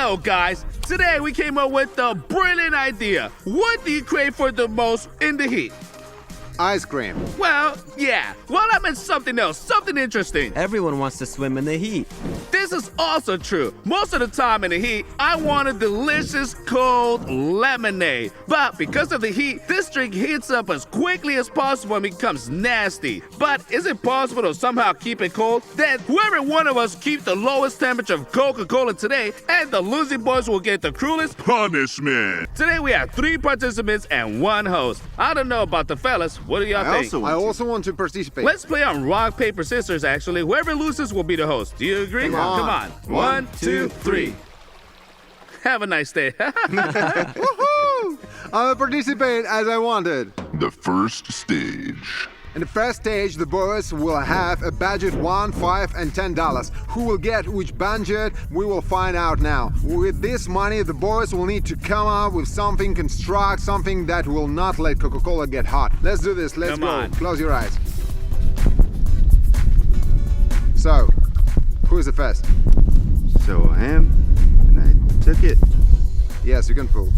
Hello guys, today we came up with a brilliant idea. What do you crave for the most in the heat? Ice cream. Well, yeah. Well, I meant something else, something interesting. Everyone wants to swim in the heat. This is also true. Most of the time in the heat, I want a delicious cold lemonade. But because of the heat, this drink heats up as quickly as possible and becomes nasty. But is it possible to somehow keep it cold? Then whoever one of us keeps the lowest temperature of Coca-Cola today, and the losing boys will get the cruelest punishment. Today we have 3 participants and 1 host. I don't know about the fellas. What do y'all think? I also want to participate. Let's play on rock, paper, scissors, actually. Whoever loses will be the host. Do you agree? Come on. 1, 2, 3. Have a nice day. Woohoo! I'll participate as I wanted. The first stage. In the first stage, the boys will have a budget $1, $5, and $10. Who will get which budget, we will find out now. With this money, the boys will need to come up with something, construct something that will not let Coca-Cola get hot. Let's do this, let's Come go. on. Close your eyes. So, who is the first? So I am, and I took it. Yes, you can pull.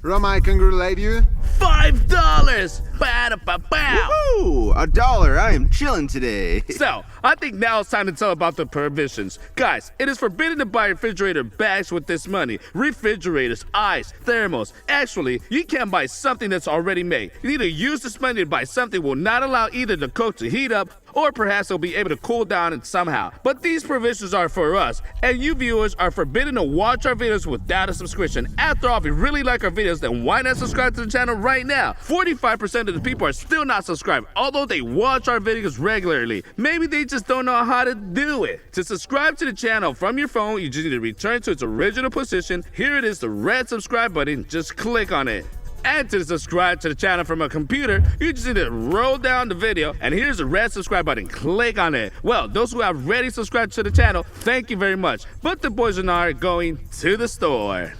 Roma, I congratulate you. $5! Ba-da-ba-bow! Woohoo! $1, I am chilling today. So, I think now it's time to tell about the prohibitions. Guys, it is forbidden to buy refrigerator bags with this money. Refrigerators, ice, thermos. Actually, you can't buy something that's already made. You need to use this money to buy something that will not allow either the Coke to heat up, or perhaps it'll be able to cool down and somehow. But these provisions are for us, and you viewers are forbidden to watch our videos without a subscription. After all, if you really like our videos, then why not subscribe to the channel right now? 45% of the people are still not subscribed, although they watch our videos regularly. Maybe they just don't know how to do it. To subscribe to the channel from your phone, you just need to return to its original position. Here it is, the red subscribe button. Just click on it. And to subscribe to the channel from a computer, you just need to roll down the video, and here's the red subscribe button. Click on it. Well, those who have already subscribed to the channel, thank you very much. But the boys and I are going to the store.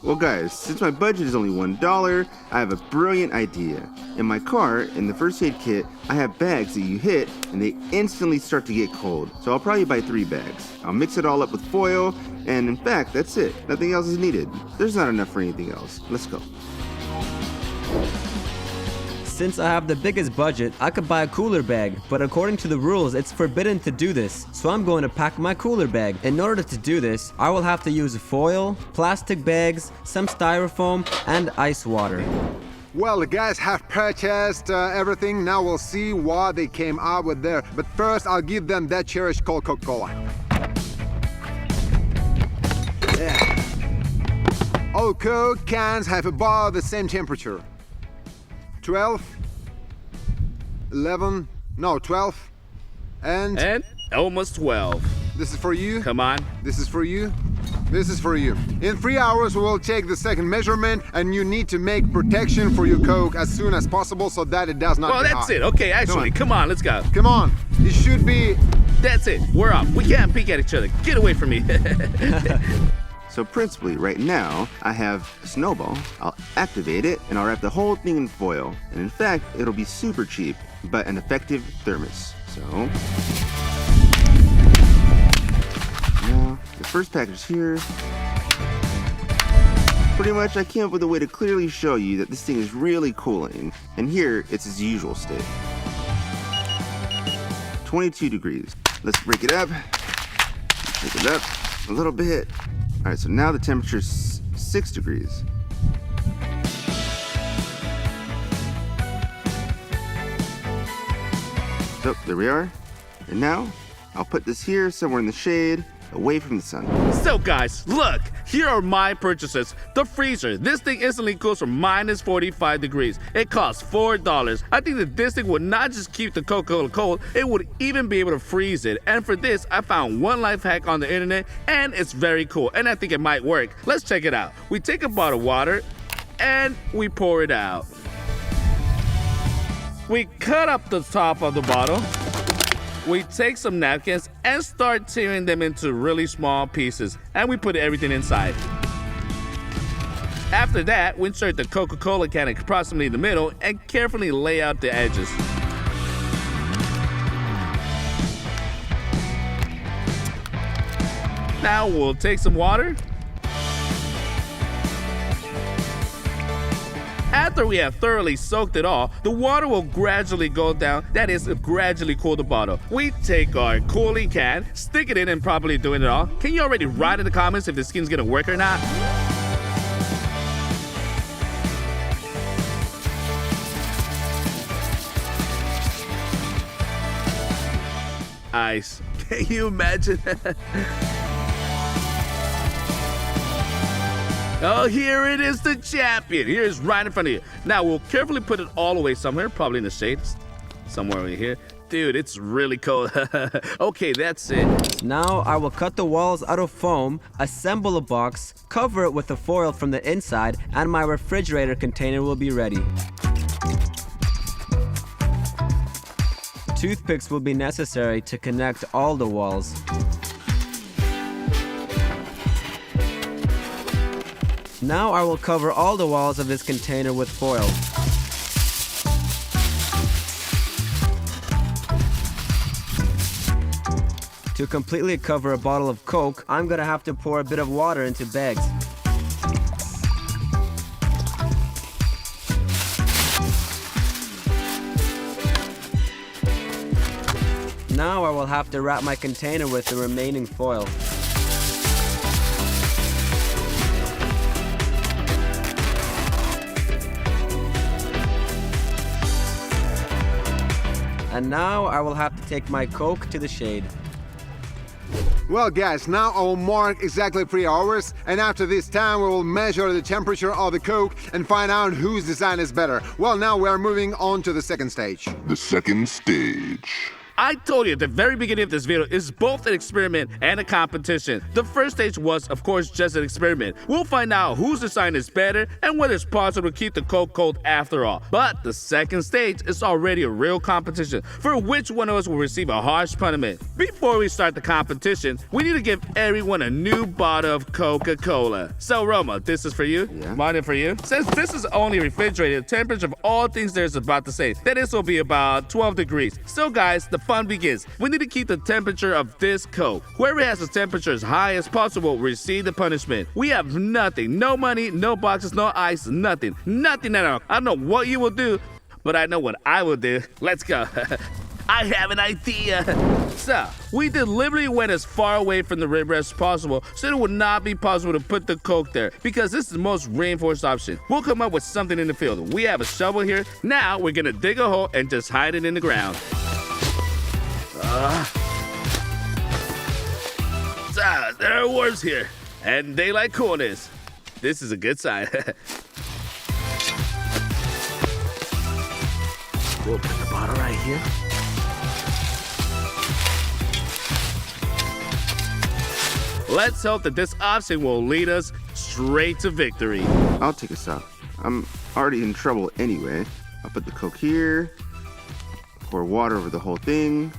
Well guys, since my budget is only $1, I have a brilliant idea. In my car, in the first aid kit, I have bags that you hit and they instantly start to get cold. So I'll probably buy 3 bags. I'll mix it all up with foil, and in fact, that's it. Nothing else is needed. There's not enough for anything else. Let's go. Since I have the biggest budget, I could buy a cooler bag, but according to the rules, it's forbidden to do this. So I'm going to pack my cooler bag. In order to do this, I will have to use foil, plastic bags, some styrofoam, and ice water. Well, the guys have purchased everything. Now we'll see what they came up with there. But first, I'll give them that cherished called Coca-Cola. Yeah. All Coke cans have about the same temperature. 12, 11, no, 12, And almost 12. This is for you. Come on. This is for you. This is for you. In 3 hours, we will take the second measurement, and you need to make protection for your Coke as soon as possible so that it does not Well, get that's hot. it. Okay, actually, come on, let's go. Come on. It should be... That's it. We're off. We can't peek at each other. Get away from me. So principally, right now, I have a snowball. I'll activate it, and I'll wrap the whole thing in foil. And in fact, it'll be super cheap, but an effective thermos. So... now, the first package here. Pretty much, I came up with a way to clearly show you that this thing is really cooling. And here, it's its usual state. 22 degrees. Let's break it up. Break it up a little bit. All right, so now the temperature is 6 degrees. So there we are. And now I'll put this here somewhere in the shade, away from the sun. So guys, look, here are my purchases. The freezer. This thing instantly cools from minus 45 degrees. It costs $4. I think that this thing would not just keep the Coca-Cola cold, it would even be able to freeze it. And for this, I found one life hack on the internet, and it's very cool, and I think it might work. Let's check it out. We take a bottle of water, and we pour it out. We cut up the top of the bottle. We take some napkins and start tearing them into really small pieces, and we put everything inside. After that, we insert the Coca-Cola can approximately in the middle and carefully lay out the edges. Now we'll take some water. After we have thoroughly soaked it all, the water will gradually go down, that is, gradually cool the bottle. We take our cooling can, stick it in and properly doing it all. Can you already write in the comments if the skin's gonna work or not? Ice. Can you imagine? Oh, here it is, the champion. Here is right in front of you. Now, we'll carefully put it all away somewhere, probably in the shade, somewhere over here. Dude, it's really cold. Okay, that's it. Now I will cut the walls out of foam, assemble a box, cover it with the foil from the inside, and my refrigerator container will be ready. Toothpicks will be necessary to connect all the walls. Now I will cover all the walls of this container with foil. To completely cover a bottle of Coke, I'm gonna have to pour a bit of water into bags. Now I will have to wrap my container with the remaining foil. And now I will have to take my Coke to the shade. Well guys, now I will mark exactly 3 hours, and after this time we will measure the temperature of the Coke and find out whose design is better. Well, now we are moving on to the second stage. The second stage. I told you at the very beginning of this video, it's both an experiment and a competition. The first stage was, of course, just an experiment. We'll find out whose design is better and whether it's possible to keep the Coke cold after all. But the second stage is already a real competition for which one of us will receive a harsh punishment. Before we start the competition, we need to give everyone a new bottle of Coca-Cola. So Roma, this is for you. Yeah. Mine for you. Since this is only refrigerated, the temperature of all things there is about the same. That this will be about 12 degrees. So guys, the fun begins. We need to keep the temperature of this Coke. Whoever has the temperature as high as possible will receive the punishment. We have nothing. No money, no boxes, no ice, nothing. Nothing at all. I don't know what you will do, but I know what I will do. Let's go. I have an idea. So, we deliberately went as far away from the river as possible so it would not be possible to put the Coke there because this is the most reinforced option. We'll come up with something in the field. We have a shovel here. Now we're gonna dig a hole and just hide it in the ground. There are worms here, and they like coolness. This is a good sign. We'll put the bottle right here. Let's hope that this option will lead us straight to victory. I'll take us out. I'm already in trouble anyway. I'll put the Coke here, pour water over the whole thing.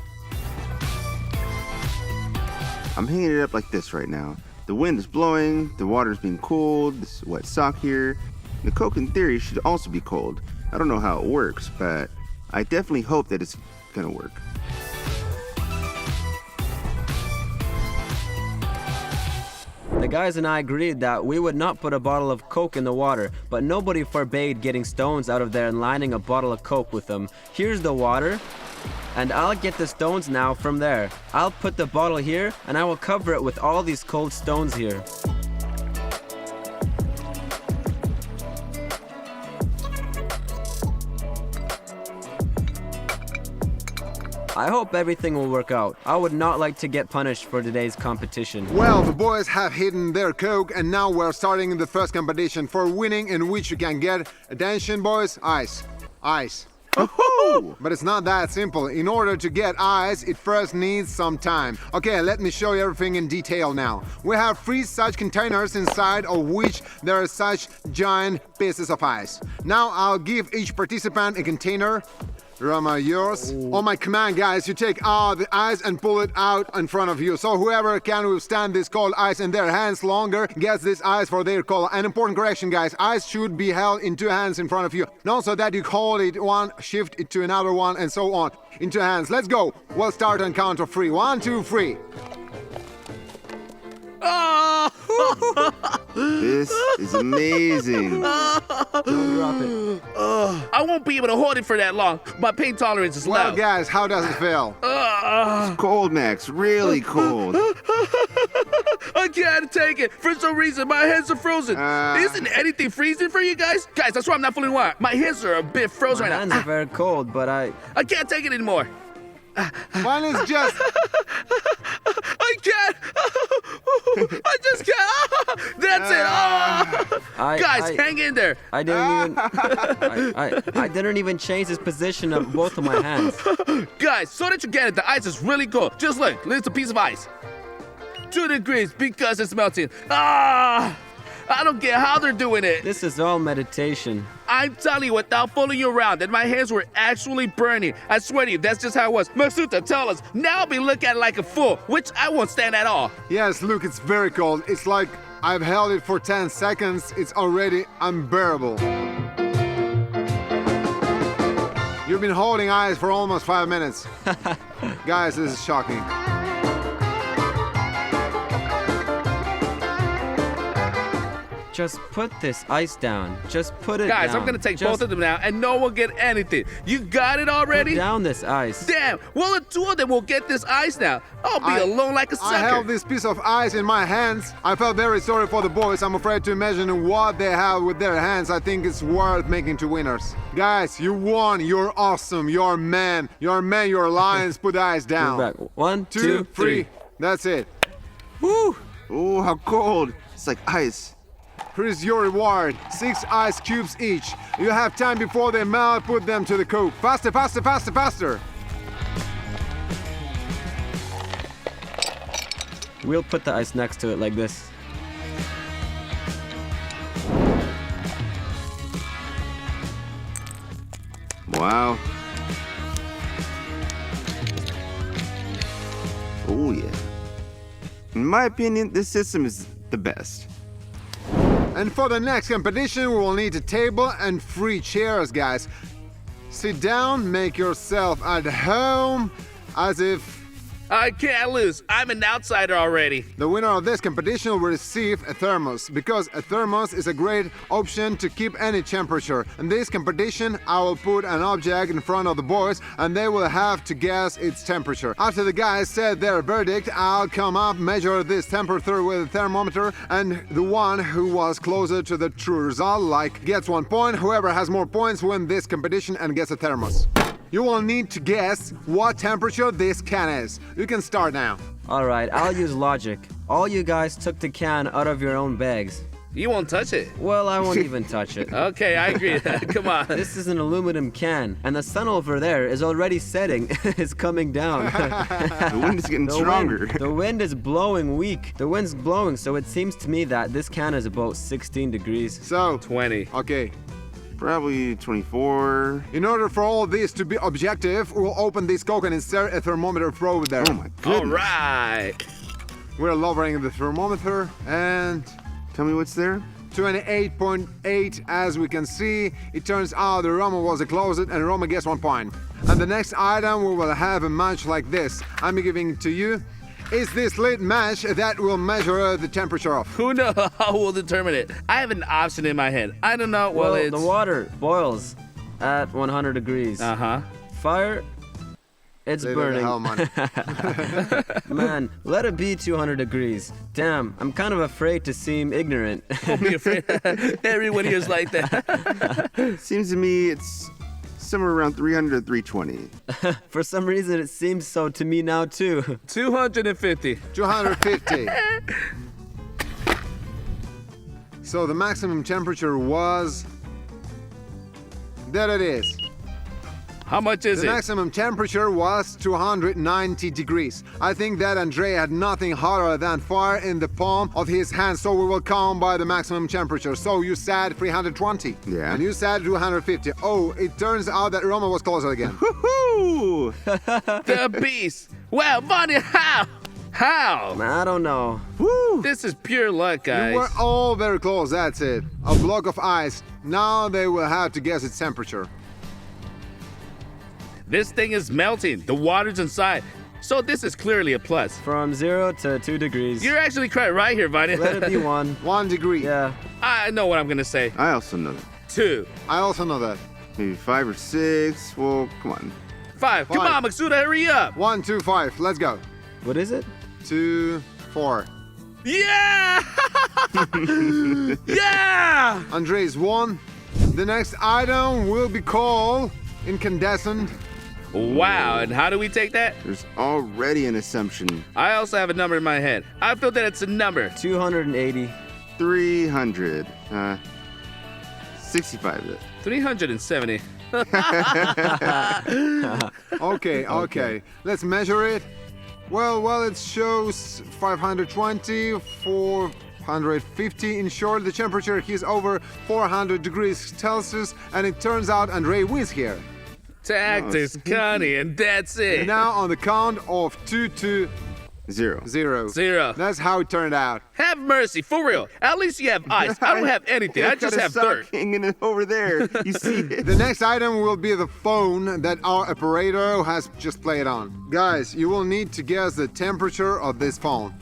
I'm hanging it up like this right now. The wind is blowing, the water is being cooled, this wet sock here. The Coke in theory should also be cold. I don't know how it works, but I definitely hope that it's gonna work. The guys and I agreed that we would not put a bottle of Coke in the water, but nobody forbade getting stones out of there and lining a bottle of Coke with them. Here's the water, and I'll get the stones now from there. I'll put the bottle here, and I will cover it with all these cold stones here. I hope everything will work out. I would not like to get punished for today's competition. Well, the boys have hidden their Coke, and now we're starting the first competition for winning, in which you can get, attention boys, ice. Ice. Oh! But it's not that simple. In order to get ice, it first needs some time. Okay, let me show you everything in detail now. We have 3 such containers inside of which there are such giant pieces of ice. Now I'll give each participant a container. Rama, yours. On my command, guys, you take the ice and pull it out in front of you. So whoever can withstand this cold ice in their hands longer gets this ice for their cola. An important correction, guys. Ice should be held in 2 hands in front of you. Not so that you hold it one, shift it to another one, and so on. In 2 hands. Let's go. We'll start on count of 3. 1, 2, 3. This is amazing. Don't drop it. I won't be able to hold it for that long. My pain tolerance is Well, low. guys, how does it feel? Cold, Max. Really cold. I can't take it. For some reason, my hands are frozen. Isn't anything freezing for you guys? Guys, that's why I'm not fooling around. My hands are a bit frozen My right hands now. are very cold, but I I can't take it anymore. Mine is just... I can't. I just can't. That's it. Guys, hang in there. I didn't even I didn't even change this position of both of my hands. Guys, so that you get it, the ice is really cold. Just look, it's a piece of ice. 2 degrees because it's melting. I don't get how they're doing it. This is all meditation. I'm telling you, without fooling you around, that my hands were actually burning. I swear to you, that's just how it was. Masuta, tell us. Now I'll be looking at it like a fool, which I won't stand at all. Yes, look, it's very cold. It's like I've held it for 10 seconds. It's already unbearable. You've been holding ice for almost 5 minutes. Guys, this is shocking. Just put this ice down. Just put it Guys, down. I'm gonna take Just both of them now, and no one will get anything. You got it already? Put down this ice. Damn, well, the 2 of them will get this ice now. I'll be alone like a sucker. I held this piece of ice in my hands. I felt very sorry for the boys. I'm afraid to imagine what they have with their hands. I think it's worth making 2 winners. Guys, you won. You're awesome. You're man. You're man. You're lions. Put the ice down. Back. 1, 2, 2, 3. That's it. Woo! Oh, how cold. It's like ice. Here's your reward. 6 ice cubes each. You have time before they melt. Put them to the Coke. Faster, faster, faster, faster. We'll put the ice next to it like this. Wow. Oh, yeah. In my opinion, this system is the best. And for the next competition, we will need a table and 3 chairs, guys. Sit down, make yourself at home, as if I can't lose. I'm an outsider already. the winner of this competition will receive a thermos, because a thermos is a great option to keep any temperature. In this competition, I will put an object in front of the boys and they will have to guess its temperature. After the guys said their verdict, I'll come up, measure this temperature with a thermometer, and the one who was closer to the true result, gets 1 point. Whoever has more points wins this competition and gets a thermos. You will need to guess what temperature this can is. You can start now. Alright, I'll use logic. All you guys took the can out of your own bags. You won't touch it. Well, I won't even touch it. Okay, I agree. Come on. This is an aluminum can, and the sun over there is already setting. It's coming down. The wind is getting stronger. The wind is blowing weak. The wind's blowing, so it seems to me that this can is about 16 degrees. So, 20. okay. Probably 24. In order for all this to be objective, we'll open this Coke and insert a thermometer probe there. Oh my goodness. All right. We're lowering the thermometer and Tell me what's there. 28.8. As we can see, it turns out the Roma was the closest and Roma gets 1 point. And the next item we will have a match like this. I'm giving to you. Is this lit match that will measure the temperature of? Who knows how we'll determine it? I have an option in my head. I don't know. Well, it's... the water boils at 100 degrees. Uh-huh. Fire, it's Little burning. hell, man. Man, let it be 200 degrees. Damn, I'm kind of afraid to seem ignorant. Don't be afraid. Everyone here's like that. Seems to me it's somewhere around 300 to 320. For some reason, it seems so to me now, too. 250. 250. So the maximum temperature was... There it is. How much is The it? maximum temperature was 290 degrees. I think that Andre had nothing hotter than fire in the palm of his hand, so we will count by the maximum temperature. So you said 320. Yeah. And you said 250. Oh, it turns out that Roma was closer again. Woohoo! The beast. Well, Bonnie, how? How? I don't know. Woo! This is pure luck, guys. You were all very close, that's it. A block of ice. Now they will have to guess its temperature. This thing is melting. The water's inside. So this is clearly a plus. From 0 to 2 degrees. You're actually quite right here, Vanya. Let it be 1. 1 degree. Yeah. I know what I'm gonna say. I also know that. 2. I also know that. Maybe 5 or 6. Well, come on. 5. Come Five. on, Maksuda, hurry up. 1, 2, 5. Let's go. What is it? 2, 4. Yeah! Yeah! Andres won. The next item will be called incandescent. Wow, and how do we take that? There's already an assumption. I also have a number in my head. I feel that it's a number. 280. 300. 65. 370. Okay. Let's measure it. Well, it shows 520, 450. In short, the temperature is over 400 degrees Celsius, and it turns out Andre wins here. Tactics, Connie, and that's it. Now on the count of 2 to 0. 0. 0. That's how it turned out. Have mercy, for real. At least you have ice. I don't have anything. I just got a have sock dirt. hanging over there. You see it? The next item will be the phone that our operator has just played on. Guys, you will need to guess the temperature of this phone.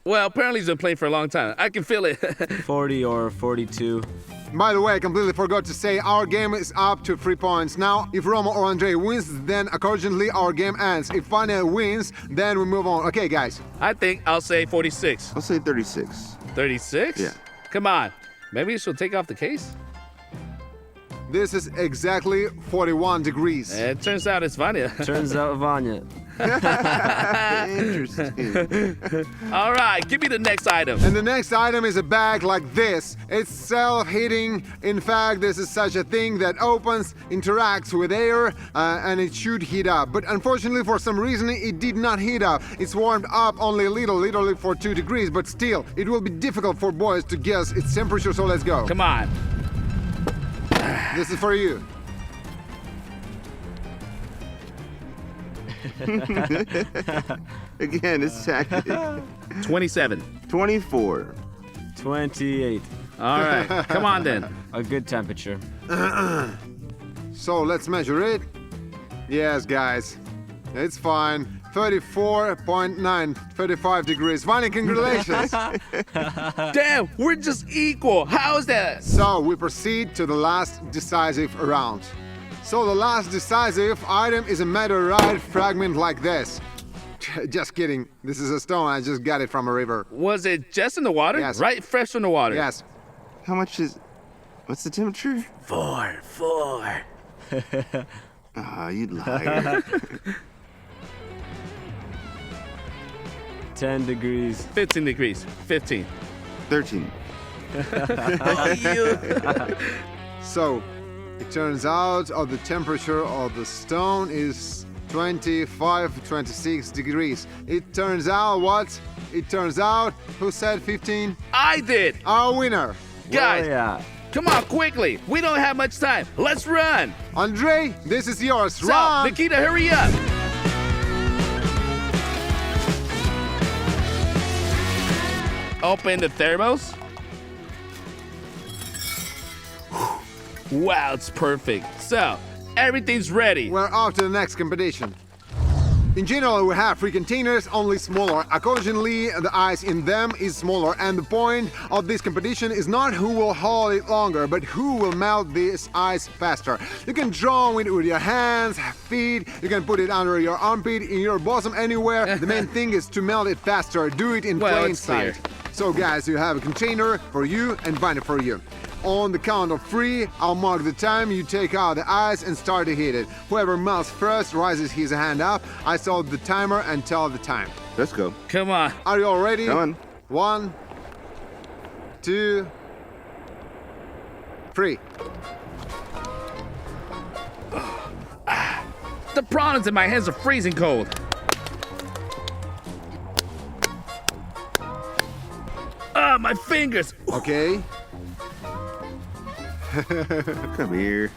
Well, apparently he's been playing for a long time. I can feel it. 40 or 42. By the way, I completely forgot to say our game is up to 3 points. Now, if Roma or Andre wins, then accordingly our game ends. If Vanya wins, then we move on. Okay, guys. I think I'll say 46. I'll say 36. 36? Yeah. Come on. Maybe she'll take off the case? This is exactly 41 degrees. It turns out it's Vanya. Turns out Vanya. Interesting. All right, give me the next item. And the next item is a bag like this. It's self-heating. In fact, this is such a thing that opens, interacts with air, and it should heat up. But unfortunately, for some reason, it did not heat up. It's warmed up only a little, literally for 2 degrees. But still, it will be difficult for boys to guess its temperature, so let's go. Come on. This is for you. Again, it's tactic. 27. 24. 28. All right, come on then. A good temperature. So let's measure it. Yes, guys. It's fine. 34.9, 35 degrees. Vanya, congratulations. Damn, we're just equal. How is that? So we proceed to the last decisive round. So the last decisive item is a meteorite fragment like this. Just kidding. This is a stone. I just got it from a river. Was it just in the water? Yes. Right, fresh from the water. Yes. How much is... What's the temperature? 4. Ah, you liar. 10 degrees. 15 degrees. 15. 13. Oh, you. So it turns out the temperature of the stone is 25, 26 degrees. It turns out what? It turns out, who said 15? I did. Our winner. Guys, Where are ya? come on quickly. We don't have much time. Let's run. Andre, this is yours. So, Run! Nikita, hurry up. Open the thermos. Wow, it's perfect. So, everything's ready. We're off to the next competition. In general, we have 3 containers, only smaller. Accordingly, the ice in them is smaller, and the point of this competition is not who will hold it longer, but who will melt this ice faster. You can draw it with your hands, feet, you can put it under your armpit, in your bosom, anywhere. The main thing is to melt it faster. Do it in Well, plain it's clear. sight. So guys, you have a container for you and Vanya for you. On the count of 3, I'll mark the time, you take out the ice and start to heat it. Whoever melts first raises his hand up. I start the timer and tell the time. Let's go. Come on. Are you all ready? Come on. 1, 2, 3. The prawns in my hands are freezing cold. Ah, my fingers. Okay. Come here.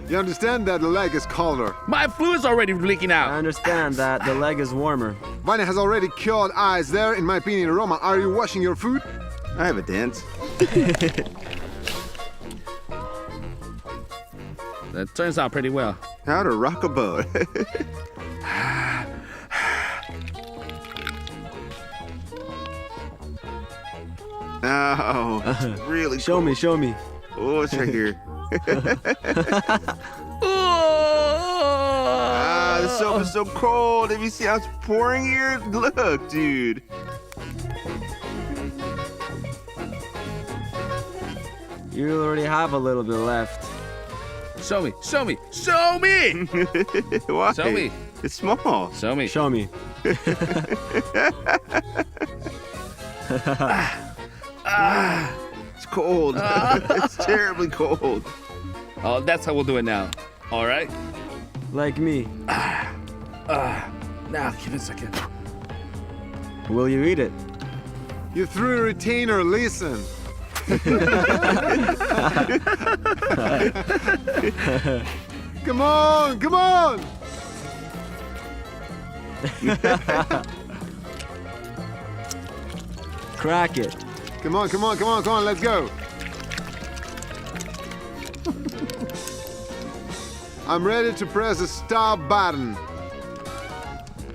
You understand that the leg is colder. My fluid's already leaking I out. understand that the leg is warmer. Vanya has already killed ice there, in my opinion. Roma, are you washing your food? I have a dance. That turns out pretty well. How to rock a boat. Oh, it's really Show cold. me, show me. Oh, it's right here. The soap is so cold. Have you seen how it's pouring here? Look, dude. You already have a little bit left. Show me, show me, show me! Why? Show me. It's small. Show me. Show me. It's cold. It's terribly cold. Oh, that's how we'll do it now. All right? Like me. Now, give it a second. Will you eat it? You threw a retainer, listen. Come on, come on! Crack it. Come on, come on, come on, come on, let's go. I'm ready to press the stop button.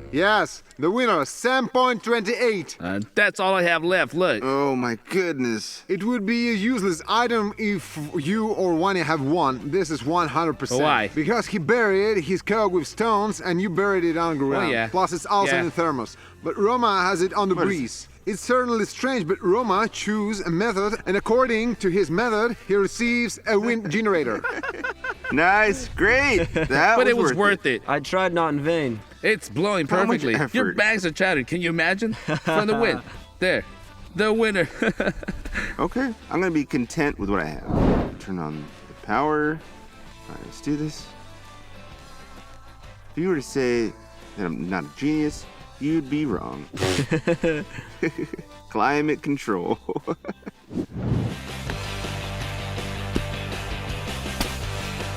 Yes, the winner, 7.28. That's all I have left. Look. Oh my goodness. It would be a useless item if you or Wanya have won. This is 100%. Why? Because he buried his Coke with stones and you buried it underground. Oh, yeah. Plus it's also Yeah. in thermos. But Roma has it on the What is breeze. It's certainly strange, but Roma chose a method, and according to his method, he receives a wind generator. Nice. Great. That But it was worth it. I tried not in vain. It's blowing How much perfectly. Your effort? bags are shattered. Can you imagine? From the wind. There. The winner. Okay. I'm going to be content with what I have. Turn on the power. All right, let's do this. If you were to say that I'm not a genius, you'd be wrong. Climate control.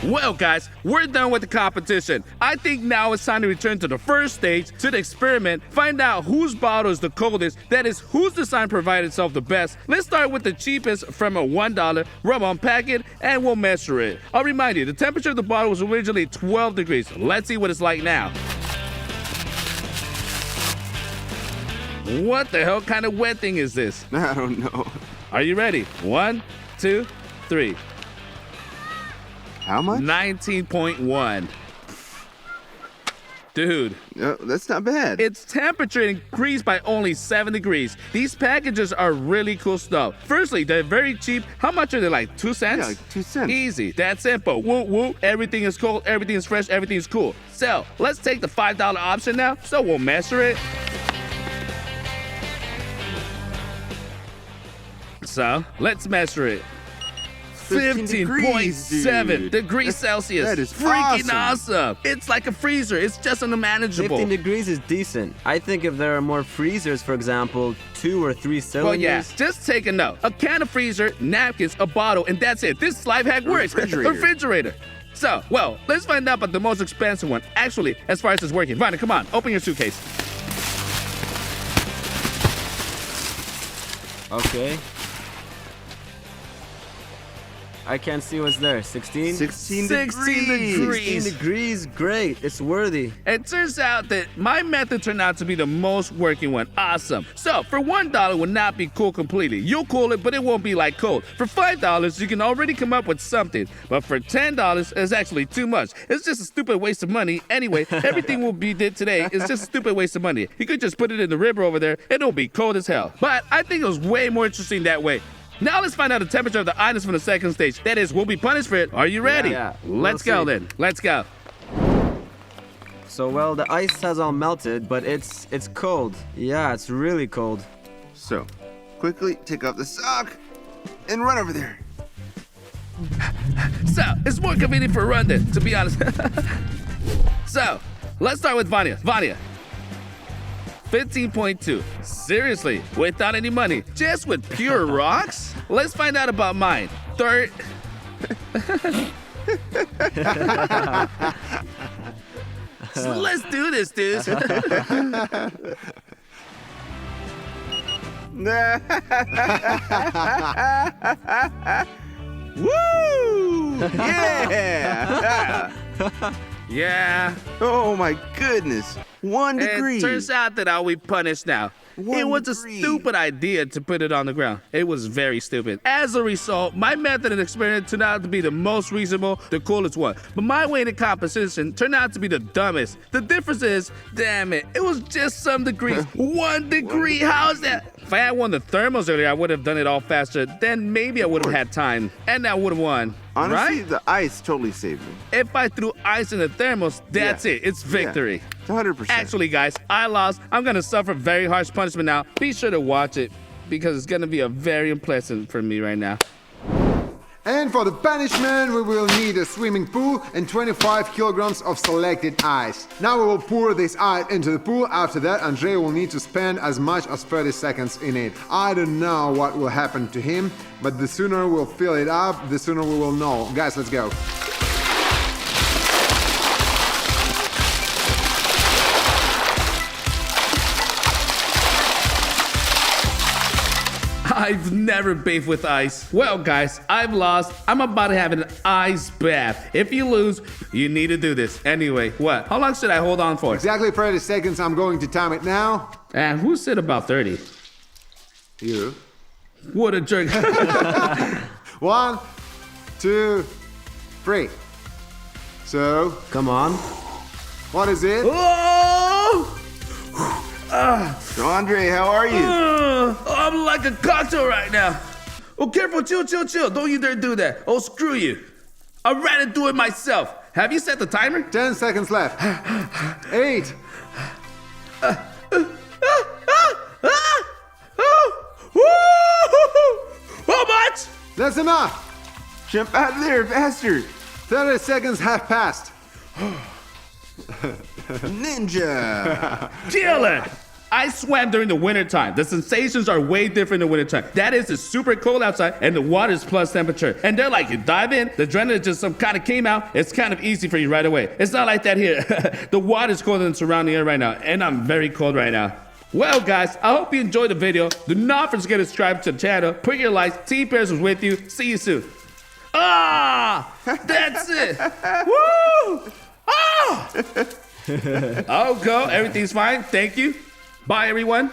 Well, guys, we're done with the competition. I think now it's time to return to the first stage, to the experiment, find out whose bottle is the coldest, that is, whose design provided itself the best. Let's start with the cheapest from a $1, rub unpack it, and we'll measure it. I'll remind you, the temperature of the bottle was originally 12 degrees. Let's see what it's like now. What the hell kind of wet thing is this? I don't know. Are you ready? 1, 2, 3. How much? 19.1. Dude, Oh, that's not bad. its temperature increased by only 7 degrees. These packages are really cool stuff. Firstly, they're very cheap. How much are they, like 2 cents? Yeah, like 2 cents. Easy, that's simple. Woo woo, everything is cold, everything is fresh, everything is cool. So, let's take the $5 option now, so we'll measure it. So, let's measure it. 15.7 degrees Celsius. That is freaking awesome. awesome. It's like a freezer. It's just unmanageable. 15 degrees is decent. I think if there are more freezers, for example, 2 or 3 cylinders. Well, yeah, just take a note. A can of freezer, napkins, a bottle, and that's it. This life hack works. Refrigerator. Refrigerator. So, well, let's find out about the most expensive one. Actually, as far as it's working. Vanya, come on, open your suitcase. Okay. I can't see what's there. 16? 16 16 degrees. 16 degrees, great. It's worthy. It turns out that my method turned out to be the most working one. Awesome. So, for $1, it will not be cool completely. You'll cool it, but it won't be like cold. For $5, you can already come up with something. But for $10, it's actually too much. It's just a stupid waste of money. Anyway, everything we did today is just a stupid waste of money. You could just put it in the river over there, and it'll be cold as hell. But I think it was way more interesting that way. Now let's find out the temperature of the items from the second stage. That is, we'll be punished for it. Are you ready? Yeah. Let's We'll go see. then. Let's go. So, well, the ice has all melted, but it's cold. Yeah, it's really cold. So, quickly take off the sock and run over there. So, it's more convenient for a run then, to be honest. So, let's start with Vanya. Vanya. 15.2. Seriously, without any money, just with pure rocks? Let's find out about mine. Third. So let's do this, dudes. Woo! Yeah! Yeah. Oh my goodness. 1 degree. It turns out that I'll be punished now. It was a stupid idea to put it on the ground. It was very stupid. As a result, my method and experiment turned out to be the most reasonable, the coolest one. But my weight and composition turned out to be the dumbest. The difference is, damn it, it was just some degrees. 1 degree, how's that? If I had won the thermals earlier, I would have done it all faster. Then maybe I would have had time, and I would have won. Honestly, right? the ice totally saved me. If I threw ice in the thermals, that's it. It's victory. Yeah. It's 100%. Actually, guys, I lost. I'm gonna suffer very harsh punishment now. Be sure to watch it because it's gonna be a very unpleasant for me right now. And for the punishment, we will need a swimming pool and 25 kilograms of selected ice. Now we will pour this ice into the pool. After that, Andrei will need to spend as much as 30 seconds in it. I don't know what will happen to him, but the sooner we'll fill it up, the sooner we will know. Guys, let's go. I've never bathed with ice. Well, guys, I've lost. I'm about to have an ice bath. If you lose, you need to do this. Anyway, what? How long should I hold on for? Exactly 30 seconds. I'm going to time it now. And who said about 30? You. What a jerk. 1, 2, 3. So, Come on. what is it? Oh! So, Andre, how are you? I'm like a cocktail right now. Oh, careful, chill. Don't you dare do that. Oh, screw you. I'd rather do it myself. Have you set the timer? 10 seconds left. 8. How much? That's enough. Jump out of there faster. 30 seconds have passed. Ninja. Kill it. I swam during the winter time. The sensations are way different in the winter time. That is, it's super cold outside and the water is plus temperature. And they're like, you dive in, the adrenaline just some kind of came out. It's kind of easy for you right away. It's not like that here. The water is colder than surrounding air right now. And I'm very cold right now. Well, guys, I hope you enjoyed the video. Do not forget to subscribe to the channel. Put your likes. Team Pears was with you. See you soon. Ah! That's it. Woo! Ah! I'll go. Everything's fine. Thank you. Bye, everyone.